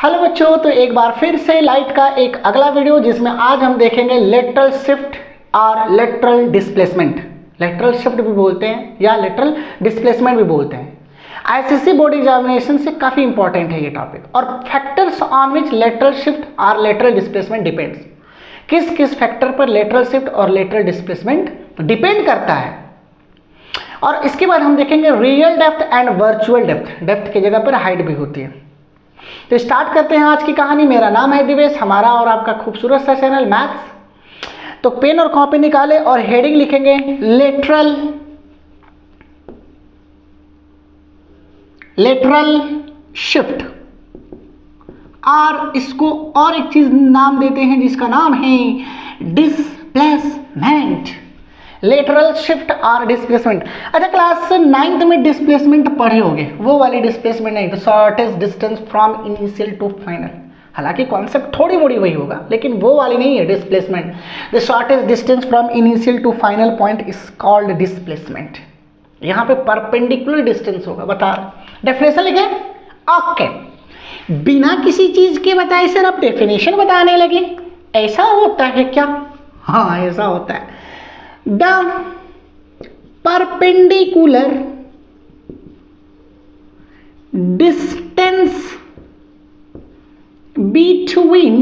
Hello बच्चों, तो एक बार फिर से लाइट का एक अगला वीडियो जिसमें आज हम देखेंगे लेटरल शिफ्ट और लेटरल डिस्प्लेसमेंट। लेटरल शिफ्ट भी बोलते हैं या लेटरल डिस्प्लेसमेंट भी बोलते हैं। आईसीएसई बोर्ड एग्जामिनेशन से काफ़ी इंपॉर्टेंट है ये टॉपिक। और factors on which lateral shift और लेटरल डिस्प्लेसमेंट डिपेंड्स, किस किस फैक्टर पर लेटरल शिफ्ट और लेटरल डिस्प्लेसमेंट डिपेंड करता है। और इसके बाद हम देखेंगे real depth and virtual depth. Depth की जगह पर हाइट भी होती है। तो स्टार्ट करते हैं आज की कहानी। मेरा नाम है दिवेश, हमारा और आपका खूबसूरत सा चैनल मैथ्स। तो पेन और कॉपी निकाले और हेडिंग लिखेंगे लेटरल शिफ्ट। और इसको और एक चीज नाम देते हैं जिसका नाम है डिस्प्लेसमेंट। लेटरल शिफ्ट और डिस्प्लेसमेंट। अच्छा, क्लास 9th में डिस्प्लेसमेंट पढ़े होंगे, वो वाली डिस्प्लेसमेंट नहीं, the shortest distance from initial to final. हालांकि कॉन्सेप्ट थोड़ी मोड़ी वही होगा, लेकिन वो वाली नहीं है displacement. The shortest distance from initial to final point is called displacement. यहाँ पे परपेंडिकुलर डिस्टेंस होगा। बता डेफिनेशन लिखे ओके। बिना किसी चीज के बताए सर आप डेफिनेशन बताने लगे, ऐसा होता है क्या? हाँ, ऐसा होता है। The perpendicular distance between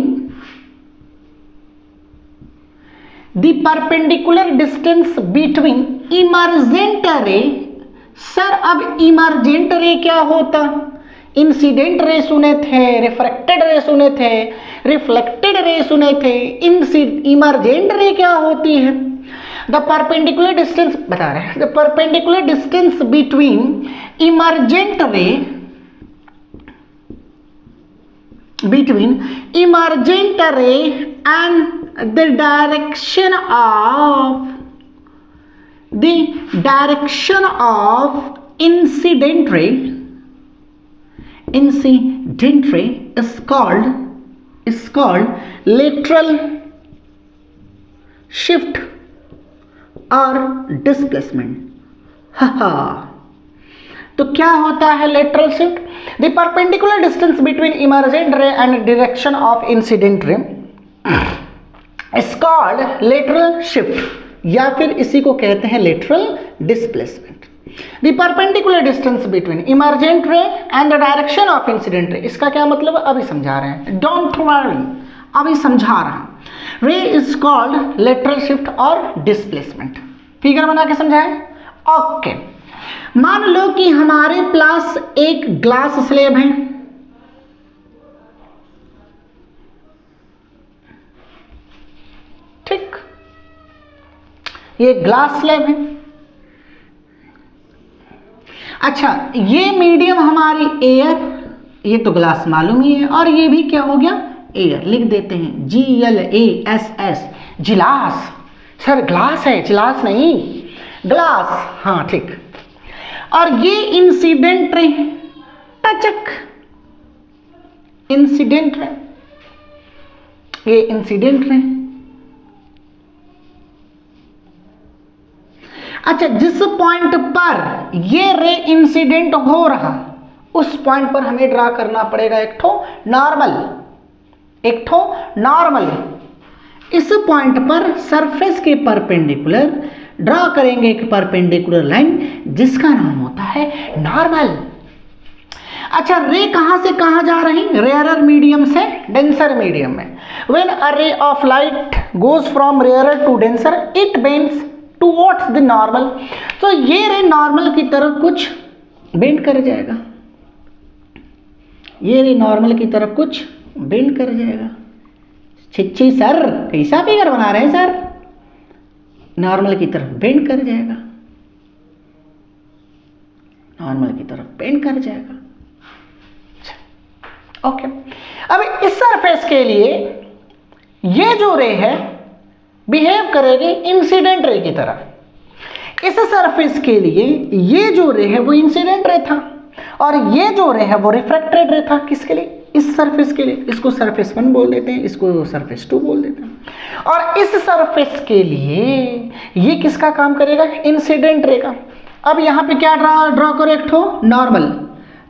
emergent ray। Sir अब इमरजेंट रे क्या होता? इंसिडेंट रे सुने थे, रिफ्रैक्टेड रे सुने थे, रिफ्लेक्टेड रे सुने थे। इमरजेंट रे क्या होती है? The perpendicular distance बता रहे हैं, the perpendicular distance between emergent ray and the direction of incident ray is called lateral shift और डिस्प्लेसमेंट। तो क्या होता है lateral shift? The perpendicular distance between emergent रे and direction of incident ray is called lateral shift, या फिर इसी को कहते हैं lateral displacement. The perpendicular distance between emergent रे and the direction of incident ray. इसका क्या मतलब अभी समझा रहे हैं, डोंट वरी, अभी समझा रहा हूं। रे इज कॉल्ड लेटरल शिफ्ट और डिस्प्लेसमेंट। फिगर बना के समझाए ओके। मान लो कि हमारे पास एक ग्लास स्लैब है, ठीक, ये ग्लास स्लैब है। अच्छा, ये मीडियम हमारी एयर, ये तो ग्लास मालूम ही है, और ये भी क्या हो गया? एयर। लिख देते हैं GLASS, जिलास। सर ग्लास है, जिलास नहीं, ग्लास। हाँ ठीक। और ये इंसिडेंट रे, टचक, इंसिडेंट रे, ये इंसिडेंट रे। अच्छा, जिस पॉइंट पर ये रे इंसिडेंट हो रहा, उस पॉइंट पर हमें ड्रा करना पड़ेगा एक नॉर्मल। इस पॉइंट पर सरफेस के परपेंडिकुलर ड्रा करेंगे एक परपेंडिकुलर लाइन जिसका नाम होता है नॉर्मल। अच्छा, रे कहां से कहां जा रही? रेयरर मीडियम से डेंसर मीडियम में। When a ray of light goes from rarer to denser it bends towards the normal. तो ये रे नॉर्मल की तरफ कुछ बेंड कर जाएगा, ये रे नॉर्मल की तरफ कुछ बेंड कर जाएगा। छिच्छी सर, कैसा फिगर बना रहे हैं सर? नॉर्मल की तरफ बेंड कर जाएगा, नॉर्मल की तरफ बेंड कर जाएगा। ओके। अब इस सरफेस के लिए ये जो रे है बिहेव करेगी इंसिडेंट रे की तरह। इस सरफेस के लिए ये जो रे है वो इंसिडेंट रे था, और ये जो रे है वो रिफ्रैक्टेड रे था। किसके लिए? इस सरफेस के लिए। इसको सरफेस 1 बोल देते हैं, इसको सरफेस 2 बोल देते हैं। और इस सरफेस के लिए ये किसका काम करेगा? इंसिडेंट रे का। अब यहाँ पे क्या ड्रॉ करो? एक ठो नॉर्मल।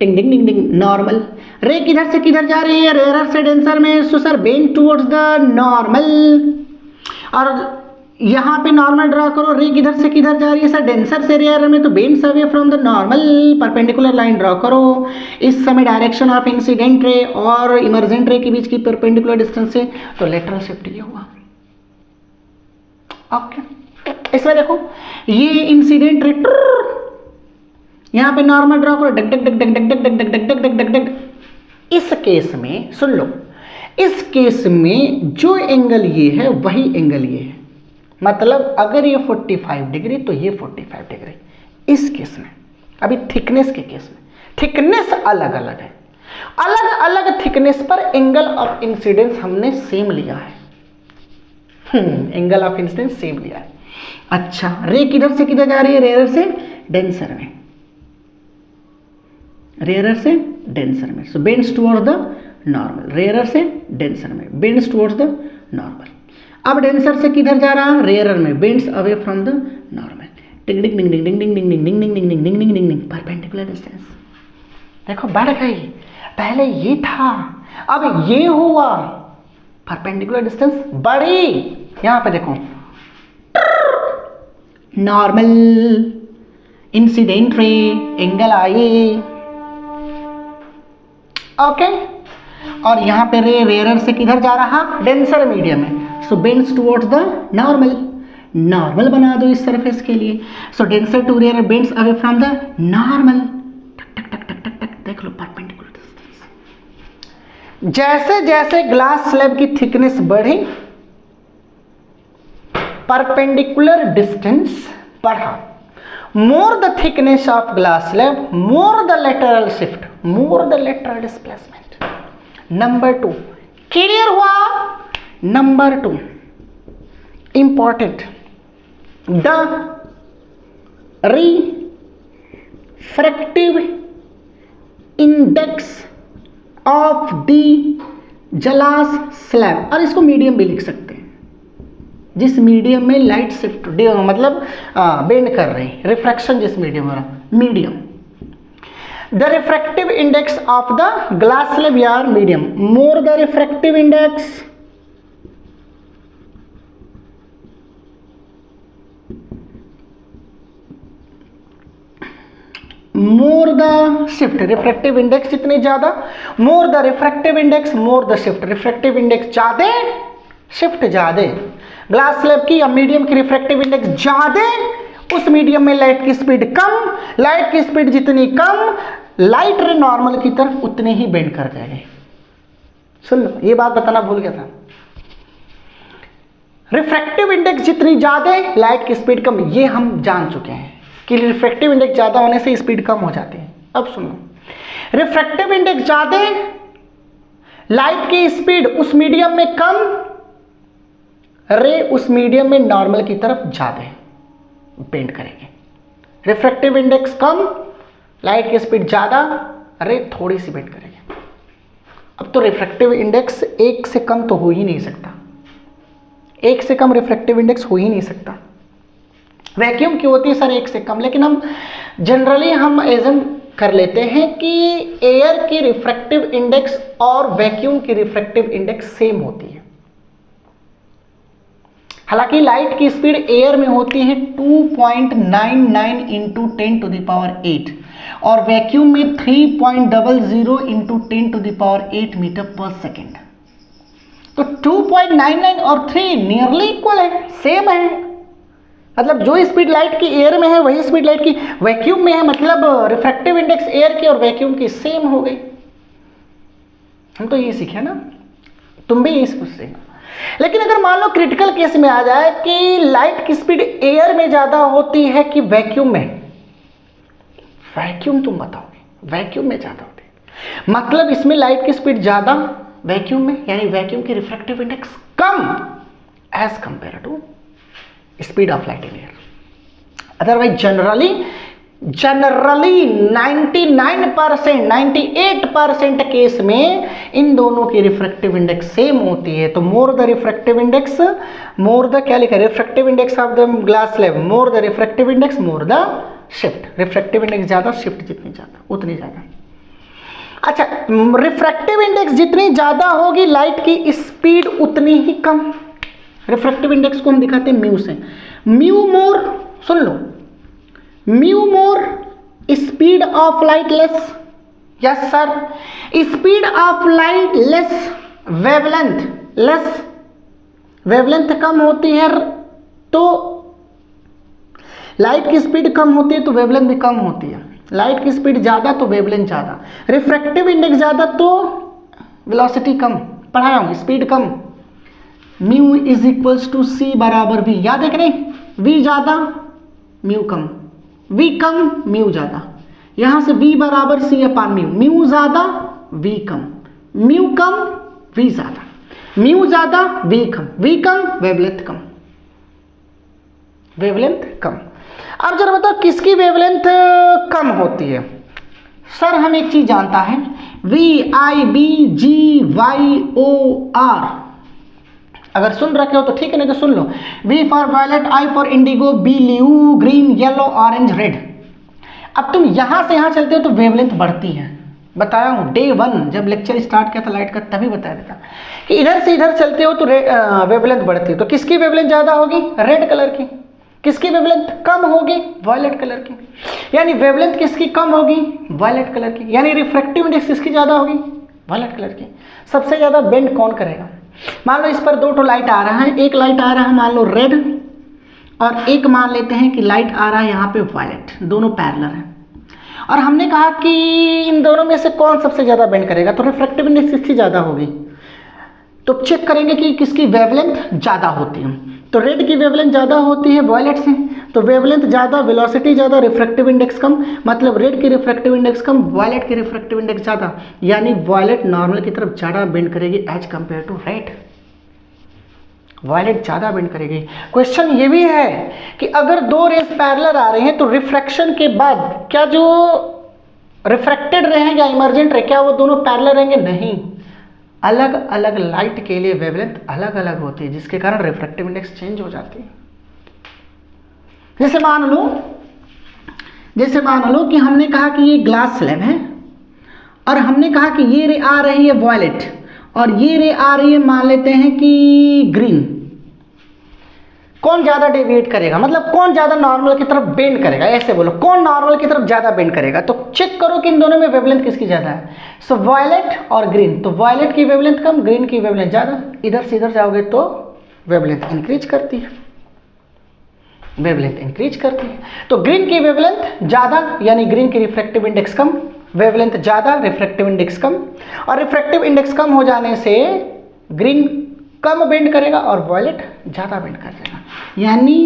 टिंग डिंग डिंग डिंग, नॉर्मल। रे किधर से किधर जा रही है, रेयर से डेंसर में, so sir bend towards the normal. और यहाँ पे नॉर्मल ड्रा करो, रे किधर से किधर जा रही है सर, डेंसर से रेयर में, तो bends away from the normal, perpendicular line draw करो। इस समय डायरेक्शन ऑफ इंसिडेंट रे और इमर्जेंट रे के बीच की परपेंडिकुलर डिस्टेंस से, तो लेटरल शिफ्ट ये हुआ। ओके, इसमें देखो ये इंसिडेंट रे, यहाँ पे नॉर्मल ड्रा करो, duck duck duck duck duck duck duck duck duck duck duck duck. इस केस में सुन लो, इस केस में जो एंगल ये है वही एंगल ये है, मतलब अगर ये 45 डिग्री तो ये 45 डिग्री। इस केस में अभी थिकनेस के केस में थिकनेस अलग अलग है, अलग अलग थिकनेस पर एंगल ऑफ इंसिडेंस हमने सेम लिया है। एंगल ऑफ इंसिडेंस सेम लिया है। अच्छा, रे किधर से किधर जा रही है, रेयर से डेंसर में, रेयर से डेंसर में, so bends towards the normal, rare से डेंसर में, बेंड्स टुवर्ड्स द नॉर्मल। अब डेंसर से किधर जा रहा, रेयर में, bends away from the normal, टिंग डिंग डिंग डिंग डिंग डिंग डिंग डिंग डिंग डिंग डिंग डिंग डिंग डिंग डिंग, परपेंडिकुलर डिस्टेंस देखो बढ़ गई, पहले ये था अब ये हुआ, परपेंडिकुलर डिस्टेंस बढ़ी। यहां पे देखो नॉर्मल, इंसिडेंट रे, एंगल आई, ओके। और यहां पे रे रेयर से किधर जा रहा, डेंसर मीडियम में, so bends towards the normal, normal बना दो इस सरफेस के लिए, so denser to rare bends away from the normal, टक टक टक टक टक, देख लो परपेंडिकुलर डिस्टेंस। जैसे जैसे ग्लास स्लैब की थिकनेस बढ़ी, परपेंडिकुलर डिस्टेंस बढ़ा। more the thickness of glass slab, more the lateral shift, more the lateral displacement. Number 2 clear हुआ। Number 2 important, the refractive index of the glass slab, और इसको medium भी लिख सकते हैं, जिस मीडियम में लाइट शिफ्ट मतलब बेंड कर रही है, रिफ्रैक्शन जिस मीडियम में हो रहा, medium. The refractive index of the glass slab यार medium, more the refractive index, more the shift, refractive index जितनी ज्यादा, more the refractive index, more the shift, refractive index ज्यादा, शिफ्ट ज्यादा। ग्लास स्लैब की या मीडियम की refractive index ज्यादा, उस मीडियम में लाइट की स्पीड कम, लाइट की स्पीड जितनी कम, लाइट रे नॉर्मल की तरफ उतने ही बेंड कर जाएंगे। सुन लो, ये बात बताना भूल गया था, रिफ्रैक्टिव इंडेक्स जितनी ज्यादा, लाइट की स्पीड कम, ये हम जान चुके हैं कि रिफ्रैक्टिव इंडेक्स ज्यादा होने से स्पीड कम हो जाती है। अब सुनो, रिफ्रैक्टिव इंडेक्स ज्यादा, लाइट की स्पीड उस मीडियम में कम, रे उस मीडियम में नॉर्मल की तरफ ज्यादा बेंड करेंगे। रिफ्रैक्टिव इंडेक्स कम, लाइट की स्पीड ज्यादा, रे थोड़ी सी बेंड करेंगे। अब तो रिफ्रैक्टिव इंडेक्स 1 से कम तो हो ही नहीं सकता, 1 से कम रिफ्रैक्टिव इंडेक्स हो ही नहीं सकता। वैक्यूम की होती है सर 1 से कम, लेकिन हम जनरली हम एजम कर लेते हैं कि एयर की रिफ्रैक्टिव इंडेक्स और वैक्यूम की रिफ्रैक्टिव इंडेक्स सेम होती है। हालांकि लाइट की स्पीड एयर में होती है 2.99 इंटू 10 टू द पावर 8 और वैक्यूम में 3.00 into 10 to the power 8 metre पर सेकेंड। तो 2.99 और 3 नियरली इक्वल है, सेम है। मतलब जो स्पीड लाइट की एयर में है वही स्पीड लाइट की वैक्यूम में है, मतलब रिफ्रैक्टिव इंडेक्स एयर की और वैक्यूम की सेम हो गई। हम तो ये सीखे ना, तुम भी यही सीखो। लेकिन अगर मान लो क्रिटिकल केस में आ जाए कि लाइट की स्पीड एयर में ज्यादा होती है कि वैक्यूम में, वैक्यूम तुम बताओगे, वैक्यूम में ज्यादा होती है, मतलब इसमें लाइट की स्पीड ज्यादा वैक्यूम में, यानी वैक्यूम की रिफ्रैक्टिव इंडेक्स कम as compare to speed of light in air. Otherwise generally 99%, 98% case में इन दोनों की रिफ्रैक्टिव इंडेक्स सेम होती है। तो मोर the refractive index, more the क्या लिखा है, refractive index of the glass slab, more the refractive index, more the shift. Refractive index ज्यादा, शिफ्ट जितनी ज्यादा उतनी ज्यादा। अच्छा, रिफ्रैक्टिव इंडेक्स जितनी ज़्यादा होगी लाइट की स्पीड उतनी ही कम। रिफ्रैक्टिव इंडेक्स को हम दिखाते हैं म्यू से। म्यू मोर, सुन लो, mu more speed of light less, yes sir, speed of light less, wavelength less, wavelength कम होती है तो लाइट की स्पीड कम होती है तो वेवलेंथ भी कम होती है। लाइट की स्पीड ज़्यादा तो वेवलेंथ ज़्यादा, रिफ्रैक्टिव इंडेक्स ज़्यादा तो वेलोसिटी कम। पढ़ाया हूँ, स्पीड कम, mu is equals to C बराबर वी, याद है कि नहीं? वी ज़्यादा म्यू कम, वी कम म्यू ज़्यादा, यहाँ से वी बराबर सी अपान म्यू, म्यू ज़्यादा वी कम, म्यू कम वी ज़्यादा, म्यू ज़्यादा वी कम वेवलेंथ कम, वेवलेंथ कम। अब जरा बताओ किसकी वेवलेंथ कम होती है? सर हम एक चीज जानता है, V I B G Y O R, अगर सुन रखे हो तो ठीक है, नहीं तो सुन लो। V for violet, I for indigo, B blue, green, yellow, orange, red. अब तुम यहां से यहां चलते हो तो वेवलेंथ बढ़ती है। बताया हूं डे 1 जब लेक्चर स्टार्ट किया था लाइट का, तभी बताया था कि इधर से इधर चलते हो तो वेवलेंथ बढ़ती है। तो किसकी वेवलेंथ ज्यादा होगी? रेड कलर की। किसकी वेवलेंथ कम होगी? वायलेट कलर की। यानी वेवलेंथ किसकी कम होगी? वायलेट कलर की। यानी रिफ्रैक्टिव इंडेक्स किसकी ज़्यादा होगी? वायलेट कलर की। सबसे ज़्यादा बेंड कौन करेगा? मान लो इस पर दो लाइट आ रहा है, एक लाइट आ रहा है मान लो रेड, और एक मान लेते हैं कि लाइट आ रहा है यहाँ पे वायलेट, दोनों पैरेलल है। और हमने कहा कि इन दोनों में से कौन सबसे ज़्यादा बेंड करेगा, तो रिफ्रैक्टिव इंडेक्स किसकी ज़्यादा होगी। तो चेक करेंगे कि किसकी वेवलेंथ ज़्यादा होती है। तो रेड की वेवलेंथ ज़्यादा होती है वायलेट से, तो वेवलेंथ ज़्यादा, वेलोसिटी ज़्यादा, रिफ्रैक्टिव इंडेक्स कम, मतलब रेड की रिफ्रैक्टिव इंडेक्स कम, वायलेट की रिफ्रैक्टिव इंडेक्स ज़्यादा। यानी वायलेट नॉर्मल की तरफ ज़्यादा बेंड करेगी as compare to red. Violet ज़्यादा बेंड करेगी। क्वेश्चन ये भी है कि अगर दो रेस पैरेलल आ रहे हैं तो रिफ्रैक्शन के बाद क्या जो रिफ्रैक्टेड रहें या इमर्जेंट रहे, क्या वो दोनों पैरेलल रहेंगे? नहीं, अलग अलग लाइट के लिए वेवलेंथ अलग अलग होती है, जिसके कारण रिफ्रैक्टिव इंडेक्स चेंज हो जाती है। जैसे मान लो कि हमने कहा कि ये ग्लास स्लैब है और हमने कहा कि ये रे आ रही है वायलेट और ये रे आ रही है मान लेते हैं कि ग्रीन। कौन ज़्यादा डेविएट करेगा, मतलब कौन ज़्यादा नॉर्मल की तरफ बेंड करेगा, ऐसे बोलो, कौन नॉर्मल की तरफ ज़्यादा बेंड करेगा। तो चेक करो कि इन दोनों में वेवलेंथ किसकी ज़्यादा है। सो वायलेट और ग्रीन, तो वायलेट की वेवलेंथ कम, ग्रीन की वेवलेंथ ज़्यादा। इधर से इधर जाओगे तो वेवलेंथ इंक्रीज करती है, वेवलेंथ इंक्रीज करती है। तो ग्रीन की वेवलेंथ ज़्यादा यानी ग्रीन की रिफ्रैक्टिव इंडेक्स कम, वेवलेंथ ज़्यादा, रिफ्रैक्टिव इंडेक्स कम। और रिफ्रैक्टिव इंडेक्स कम हो जाने से ग्रीन कम बेंड करेगा और वायलेट ज़्यादा बेंड कर देगा। यानी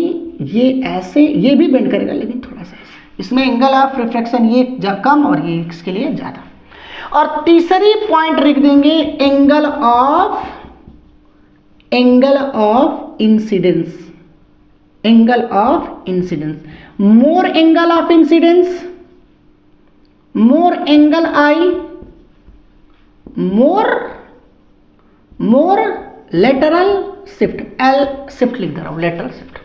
ये ऐसे, ये भी बेंड करेगा लेकिन थोड़ा सा ऐसे। इसमें एंगल ऑफ रिफ्रैक्शन ये कम और ये इसके लिए ज़्यादा। और तीसरी पॉइंट लिख देंगे angle of incidence. Angle of incidence, more angle of incidence, more angle I, more lateral shift, L shift लिख दे रहा हूं, लेटरल शिफ्ट।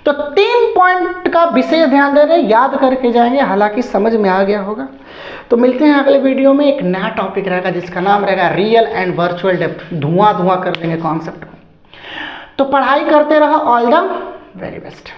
तो 3 पॉइंट का विशेष ध्यान दे रहे, याद करके जाएंगे, हालांकि समझ में आ गया होगा। तो मिलते हैं अगले वीडियो में, एक नया टॉपिक रहेगा जिसका नाम रहेगा रियल एंड वर्चुअल डेप्थ। धुआं कर देंगे कॉन्सेप्ट को। तो पढ़ाई करते रहो, ऑल द वेरी बेस्ट।